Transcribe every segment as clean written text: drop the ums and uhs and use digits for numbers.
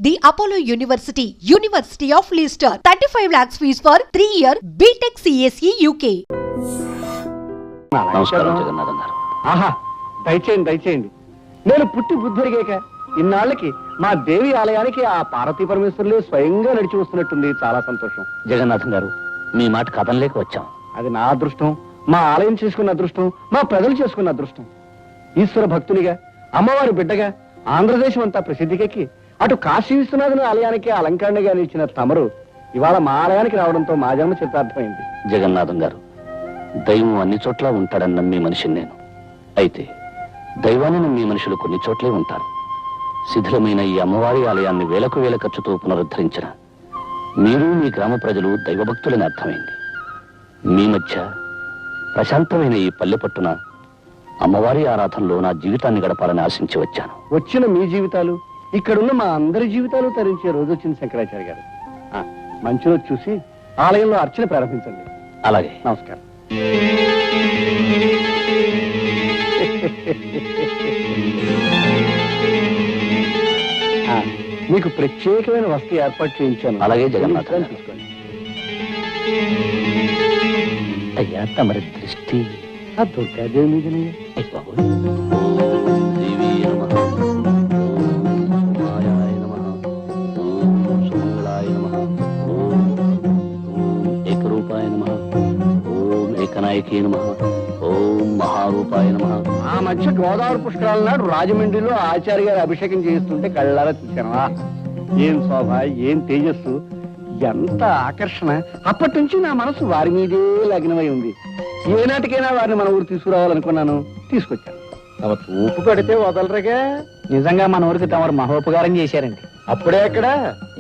The Apollo University, University of Leicester, 35 lakhs fees for 3-year BTech CSE UK. నమస్కారం జగన్నాథం గారు. ఆహా, దయచేయండి. నేను పుట్టి బుద్ధిరిగాక ఇన్నాళ్ళకి మా దేవి ఆలయానికి ఆ పార్వతీ పరమేశ్వరులే స్వయంగా నడిచి వస్తున్నట్టుంది. చాలా సంతోషం. జగన్నాథం గారు, మీ మాట కథంలేక వచ్చాం. అది నా అదృష్టం, మా ఆలయం చేసుకున్న అదృష్టం, మా ప్రజలు చేసుకున్న అదృష్టం. ఈశ్వర భక్తునిగా, అమ్మవారి బిడ్డగా ఆంధ్రదేశం అంతా ప్రసిద్ధికెక్కి అటు కాశీ విశ్వనాథుని ఆలయానికి అలంకరణగా నిలిచిన తమరు ఇవాళ మా ఆలయానికి రావడంతో మా జన్మ చిత్తార్థమైంది. జగన్నాథం గారు, దైవం అన్ని చోట్ల ఉంటాడని నమ్మే మనిషిని నేను. అయితే దైవాన్ని నమ్మే మనుషులు కొన్ని చోట్లే ఉంటారు. శిథిలమైన ఈ అమ్మవారి ఆలయాన్ని వేలకు వేల ఖర్చుతో పునరుద్ధరించిన మీరు, మీ గ్రామ ప్రజలు దైవభక్తులని అర్థమైంది. మీ మధ్య ప్రశాంతమైన ఈ పల్లె పట్టున అమ్మవారి ఆరాధనలో నా జీవితాన్ని గడపాలని ఆశించి వచ్చాను. వచ్చిన మీ జీవితాలు, ఇక్కడున్న మా అందరి జీవితాలు తరించే రోజు వచ్చింది శంకరాచార్య గారు. మంచి రోజు చూసి ఆలయంలో అర్చన ప్రారంభించండి. అలాగే. నమస్కారం. మీకు ప్రత్యేకమైన వస్తు ఏర్పాటు చేయించాను. అలాగే జగన్నాథం. చూసుకోండి. అయ్యా, తమరి దృష్టి ఆ దుర్గాదేవి మీదనే. ఓం మహారూపాయ నమః. ఆ మధ్య గోదావరి పుష్కరాల నాడు రాజమండ్రిలో ఆచార్య గారు అభిషేకం చేయిస్తుంటే కళ్ళారా చూశాను. ఏం శోభ, ఏం తేజస్సు, ఎంత ఆకర్షణ. అప్పటి నుంచి నా మనసు వారి మీదే లగ్నమై ఉంది. ఏనాటికైనా వారిని మన ఊరు తీసుకురావాలనుకున్నాను, తీసుకొచ్చాను. తమ చూపు పడితే వదలరుగా. నిజంగా మన ఊరికి తమరు మహోపకారం చేశారండి. అప్పుడే అక్కడ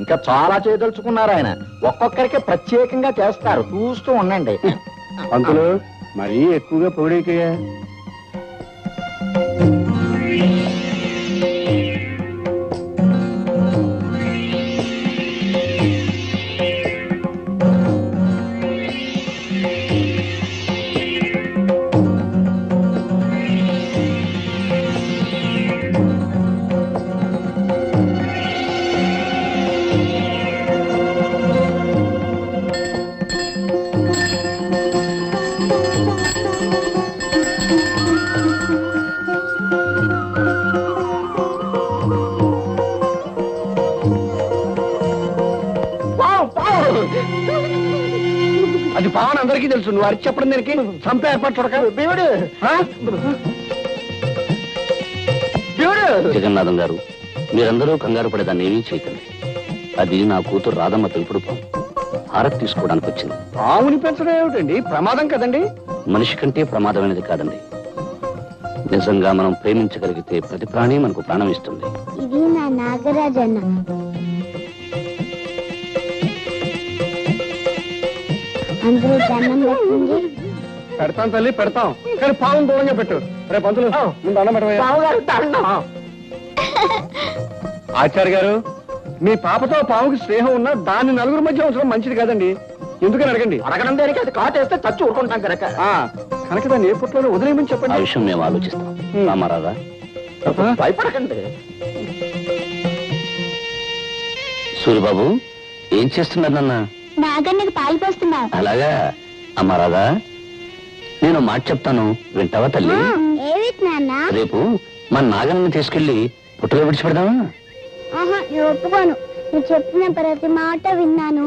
ఇంకా చాలా చేయదలుచుకున్నారు ఆయన. ఒక్కొక్కరికి ప్రత్యేకంగా చేస్తారు, చూస్తూ ఉండండి. పంతులు మరీ ఎక్కువగా పొగిడేకయ్యా. అది పావన్ అందరికీ తెలుసు. నువ్వు అరిచి చెప్పడం దానికి చంపే ఏర్పాటు చూడక. దేవుడు జగన్నాథం గారు, మీరందరూ కంగారు పడేదాన్ని ఏమీ చేయకండి. అది నా కూతురు రాధమ్మ పెంపుడు పాము. హారతి తీసుకోవడానికి వచ్చింది. పావుని పెంచడం ఏమిటండి? ప్రమాదం కదండి. మనిషి కంటే ప్రమాదమైనది కాదండి. నిజంగా మనం ప్రేమించగలిగితే ప్రతి ప్రాణి మనకు ప్రాణం ఇస్తుంది. ఇది నా నాగరాజన్న. అందరూ దండం పెట్టండి. పెడతాం తల్లి, పెడతాం. కానీ పావును దూరంగా పెట్టు. రేపు పంతులు ముందు అన్నం పెట్టవయ్యా. ఆచార్య గారు, మీ పాపతో పావుకి స్నేహం ఉన్నా దాన్ని నలుగురు మధ్య ఉంచడం మంచిది కాదండి. ఎందుకని అడగండి. అడగడం దేనికి? అది కాటేస్తే చచ్చి ఊరుకుంటాం కనుక. కనుక దాన్ని ఏ పుట్టలో వదిలేయమని ఆ చెప్పండి. విషయం మేము ఆలోచిస్తాం. రామారాధా, భయపడకండి. సూరిబాబు ఏం చేస్తున్నారు నాన్న? నాగన్నకి పాలు పోస్తున్నావు. అలాగా. అమ్మా రాధా, నేను మాట చెప్తాను, వింటావా తల్లి? ఏవి నాన్న? రేపు మన నాగన్నని తీసుకెళ్లి పుట్టలో విడిచిపెడదామా? ఆహా, నేను ఒప్పుకోను. నువ్వు చెప్పిన ప్రతి మాట విన్నాను.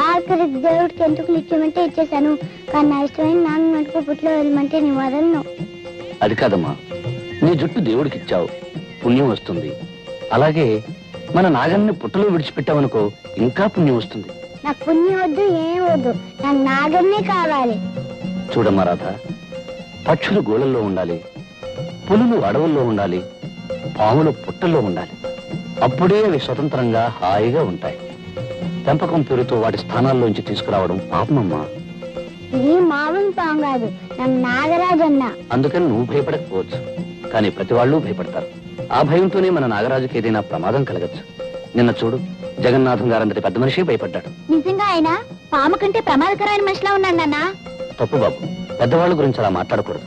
ఆఖరి దేవుడికి ఎందుకు ఇచ్చేమంటే ఇచ్చేసాను. కానీ నా ఇష్టమైన నాన్న మటుకు పుట్లో వెళ్ళమంటే నీ వదలను. అది కాదమ్మా, నీ జుట్టు దేవుడికి ఇచ్చావు, పుణ్యం వస్తుంది. అలాగే మన నాగన్ని పుట్టలో విడిచిపెట్టావనుకో, ఇంకా పుణ్యం వస్తుంది. నాకు పుణ్యం వద్దు, ఏం వద్దు. నాకు నాగన్నే కావాలి. చూడమ్మా రాధ, పక్షులు గోళల్లో ఉండాలి, పులులు అడవుల్లో ఉండాలి, పాములు పుట్టల్లో ఉండాలి. అప్పుడే అవి స్వతంత్రంగా హాయిగా ఉంటాయి. పెంపకం పేరుతో వాటి స్థానాల్లోంచి తీసుకురావడం పాపమమ్మా. ఇది మామూలు పాము కాదు, నాకు నాగరాజన్న. అందుకని నువ్వు భయపడకపోవచ్చు, కానీ ప్రతి వాళ్ళు భయపడతారు. ఆ భయంతోనే మన నాగరాజుకి ఏదైనా ప్రమాదం కలగచ్చు. నిన్న చూడు, జగన్నాథం గారంతటి పెద్ద మనిషి భయపడ్డాడు. నిజంగా ఆయన పాము కంటే ప్రమాదకరమైన మనిషిలా ఉన్నాడు నాన్న. తప్పు బాబు, పెద్దవాళ్ళ గురించి అలా మాట్లాడకూడదు.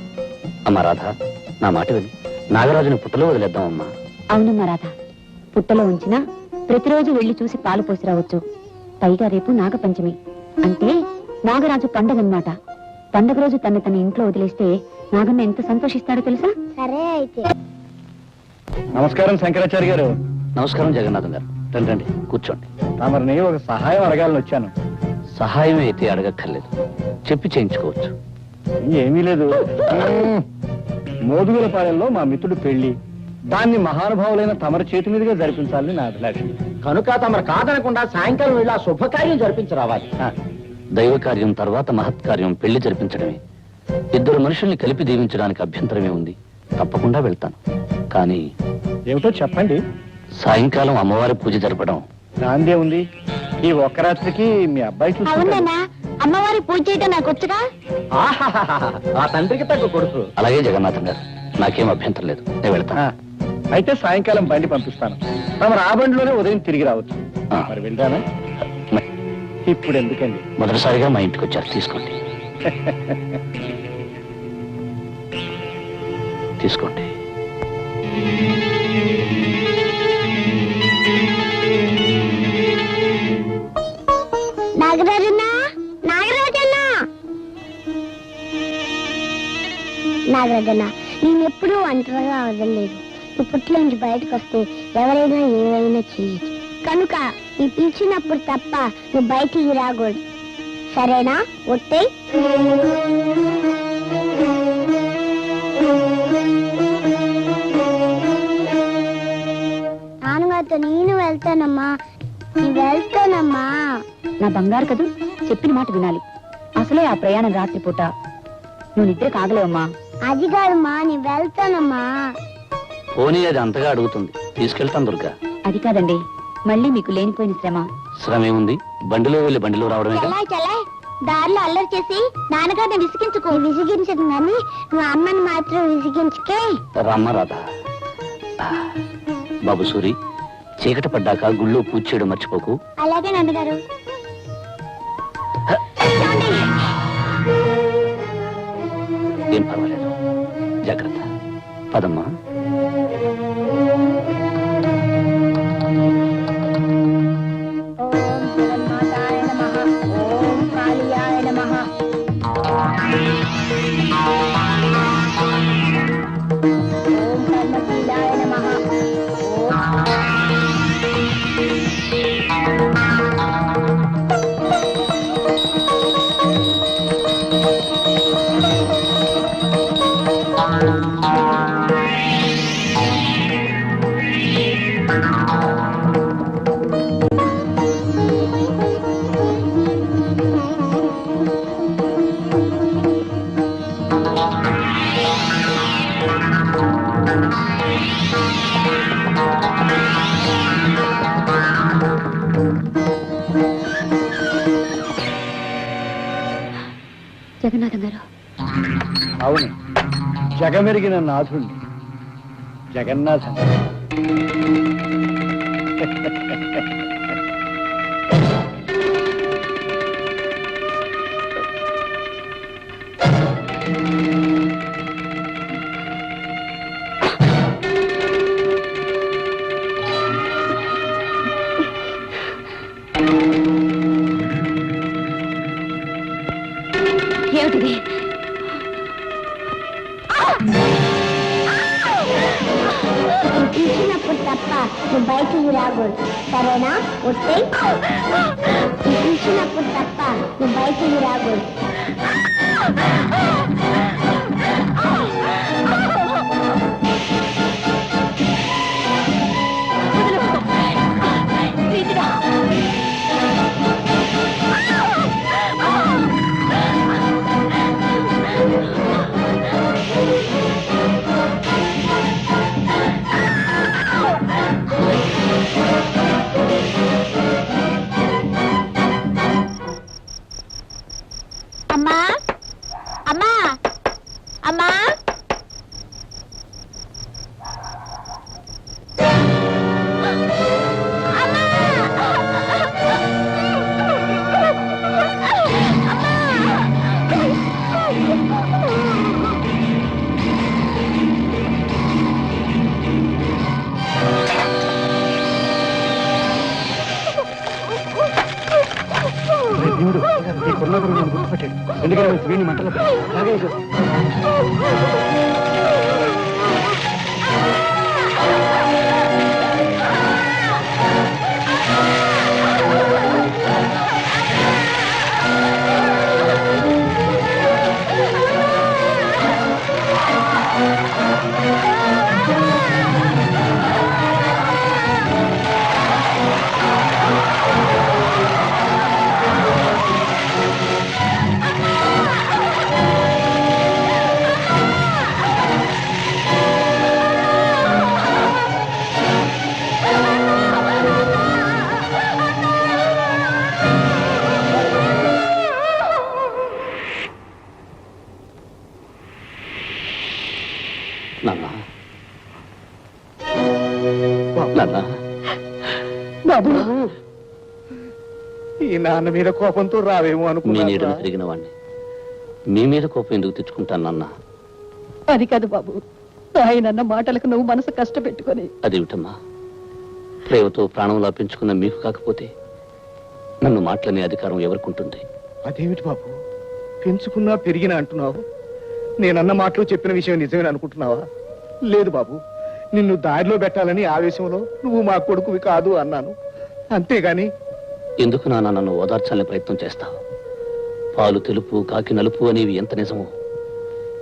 అమ్మా రాధ, నా మాట విని నాగరాజుని పుట్టలో వదిలేద్దామమ్మా. అవునమ్మా రాధ, పుట్టలో ఉంచినా ప్రతిరోజు వెళ్లి చూసి పాలు పోసి రావచ్చు. పైగా రేపు నాగపంచమి అంటే నాగరాజు పండగన్నమాట. పండగ రోజు తన ఇంట్లో వదిలేస్తే నాగన్న ఎంత సంతోషిస్తాడో తెలుసా? సరే అయితే. నమస్కారం శంకరాచార్య గారు. నమస్కారం జగన్నాథం గారు. రండి రండి, కూర్చోండి. తమరిని ఒక సహాయం అడగాలని వచ్చాను. సహాయం అయితే అడగక్కర్లేదు, చెప్పి చేయించుకోవచ్చు. ఏమీ లేదు. మోదుగులపాలెంలో మా మిత్రుడు పెళ్లి, దాన్ని మహానుభావులైన తమరి చేతి మీదుగా జరిపించాలని నా అభిలాష. కనుక తమరు కాదనకుండా సాయంకాలం వెళ్ళి ఆ శుభకార్యం జరిపించరావాలి. దైవ కార్యం తర్వాత మహత్కార్యం పెళ్లి జరిపించడమే. ఇద్దరు మనుషుల్ని కలిపి దీవించడానికి అభ్యంతరమే ఉంది. తప్పకుండా వెళ్తాను. కానీ ఏమిటో చెప్పండి. సాయంకాలం అమ్మవారి పూజ జరపడం. దాందే ఉంది. ఈ ఒక్క రాత్రికి మీ అబ్బాయి చూసుకుంటాడు. అవునా, అమ్మవారి పూజ చేయటం నాకు వచ్చుగా. ఆ తండ్రికి తగ్గ కొడుకు. అలాగే జగన్నాథం గారు, నాకేం అభ్యంతరం లేదు, నేను వెళ్తాను. అయితే సాయంకాలం బండి పంపిస్తాను. తమరు ఆ బండిలోనే ఉదయం తిరిగి రావచ్చు. ఆ. మరి వెళ్దానా? ఇప్పుడు ఎందుకండి? మొదటిసారిగా మా ఇంటికి వచ్చారు, తీసుకోండి. తీసుకోండి. నాగరాజన్నా, నాగరాజన్నా, నాగరాజన్నా, నేను ఎప్పుడూ ఒంటరిగా వదలలేదు. ఇప్పట్లో నుంచి బయటకు వస్తే ఎవరైనా ఏవైనా చేయొచ్చు. కనుక నీ పిలిచినప్పుడు తప్ప నువ్వు బయటికి రాకూడదు. సరేనా? ఒట్టే. నాన్నగారితో నేను వెళ్తానమ్మా. నేను వెళ్తానమ్మా. నా బంగారు కదూ, చెప్పిన మాట వినాలి. అసలే ఆ ప్రయాణం రాత్రిపూట. నువ్వు నిద్ర కాగలేవమ్మా. అది కాదమ్మా, నేను వెళ్తానమ్మా. పోనీ అది అంతగా అడుగుతుంది, తీసుకెళ్తాను దుర్గా. అది కాదండి, మళ్ళీ మీకు లేనిపోయిన శ్రమ. శ్రమ ఏముంది? బండిలో వెళ్ళి బండిలో రావడమే. చలాయ్ చలాయ్, దారిలో అల్లరి చేసి నాన్నగారిని విసిగించుకో. విసిగించదు కానీ నువ్వు అమ్మని మాత్రం విసిగించుకే. రమ్మ రాధా. బాబు సూరి, చీకటి పడ్డాక గుళ్ళో పూజ చేయడం మర్చిపోకు. అలాగే నాన్నగారు. ఏం పర్వాలేదు, జాగ్రత్త. పదమ్మా. ఓం జగన్మాతాయ నమః. ఓం కాళియాయ నమః. ఓం పద్మశీలాయ నమః. జగన్నాథం గారు. అవును, జగమెరిగిన నాథుణ్ణి, జగన్నాథం. ఏమిటిది? పిలిచినప్పుడు తప్ప నువ్వు బయటికి రాకూడదు. సరేనా? ఒట్టే. పిలిచినప్పుడు తప్ప నువ్వు బయటికి రాకూడదు. అమ్మా, అమ్మా, అమ్మా, పెట్టాడు. ఎందుకంటే మంచి వీడిని మంటలో పెట్టాడు. నాగేశు. నాన్న నాన్న బాబు ఈ నాన్న మీద కోపంతో రావేమో మీ అనుకున్నా. నీడను తిరిగిన వాడిని మీ మీద కోపం ఎందుకు తెచ్చుకుంటాను నాన్న? అది కాదు బాబు, ఆయనన్న మాటలకు నువ్వు మనసు కష్టపెట్టుకొని అదేమిటమ్మా, ప్రేమతో ప్రాణంలా పెంచుకున్న మీకు కాకపోతే నన్ను మాటలనే అధికారం ఎవరికుంటుంది? అదేమిటి బాబు, పెంచుకున్నా పెరిగినా అంటున్నావు? నేనన్న మాటలు చెప్పిన విషయం నిజమేనా అనుకుంటున్నావా? లేదు బాబు, నిన్ను దారిలో పెట్టాలని ఆవేశంలో నువ్వు మా కొడుకువి కాదు అన్నాను, అంతేగాని. ఎందుకు నాన్న నన్ను ఓదార్చాలని ప్రయత్నం చేస్తావు? పాలు తెలుపు కాకి నలుపు అనేవి ఎంత నిజమో,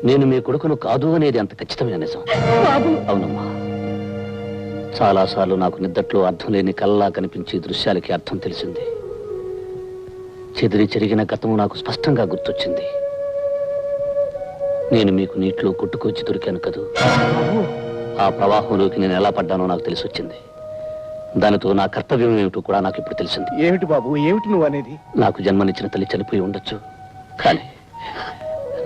నేను మీ కొడుకును కాదు అనేది అంత ఖచ్చితమైన నిజం. అవునమ్మా, చాలాసార్లు నాకు నిద్దట్లో అర్థం లేని కళ్ళలా కనిపించే దృశ్యాలకి అర్థం తెలిసింది. చెదిరి చెరిగిన గతము నాకు స్పష్టంగా గుర్తొచ్చింది. నేను మీకు నీటిలో కొట్టుకొచ్చి దొరికాను కదూ, ఆ ప్రవాహంలోకి నేను ఎలా పడ్డానో నాకు తెలిసి వచ్చింది. దానితో నా కర్తవ్యం ఏమిటో కూడా నాకు ఇప్పుడు తెలిసింది. ఏమిటి బాబు, ఏమిటి నువ్వు అనేది? నాకు జన్మనిచ్చిన తల్లి చనిపోయి ఉండొచ్చు, కానీ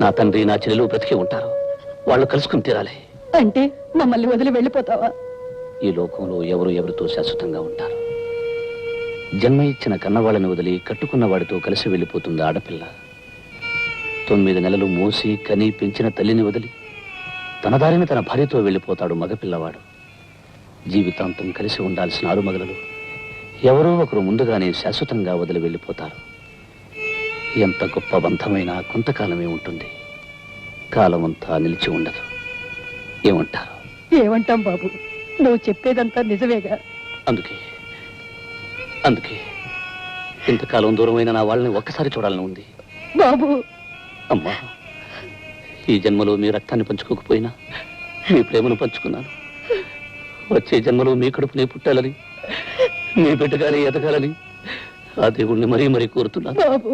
నా తండ్రి నా చెల్లెలు బ్రతికి ఉంటారు. వాళ్ళు కలుసుకుని తీరాలి. అంటే మమ్మల్ని వదిలి వెళ్ళిపోతావా? ఈ లోకంలో ఎవరు ఎవరితో శాశ్వతంగా ఉంటారు. జన్మ ఇచ్చిన కన్నవాళ్ళని వదిలి కట్టుకున్న వాడితో కలిసి వెళ్ళిపోతుంది ఆడపిల్ల. 9 నెలలు మోసి కని పెంచిన తల్లిని వదిలి తన దారిని తన భార్యతో వెళ్ళిపోతాడు మగపిల్లవాడు. జీవితాంతం కలిసి ఉండాల్సిన ఆరుమగలలు ఎవరో ఒకరు ముందుగానే శాశ్వతంగా వదిలి వెళ్ళిపోతారు. ఎంత గొప్ప బంధమైనా కొంతకాలమే ఉంటుంది, కాలమంతా నిలిచి ఉండదు. ఏమంటారు? ఏమంటాం బాబు, నువ్వు చెప్పేదంతా నిజమేగా. అందుకే ఇంతకాలం దూరమైన నా వాళ్ళని ఒక్కసారి చూడాలని ఉంది. బాబు, అమ్మా, ఈ జన్మలో మీ రక్తాన్ని పంచుకోకపోయినా మీ ప్రేమను పంచుకున్నాను. వచ్చే జన్మలో మీ కడుపునే పుట్టాలని, మీ బిడ్డగానే ఎదగాలని ఆ దేవుణ్ణి మరీ మరీ కోరుతున్నాను. బాబు.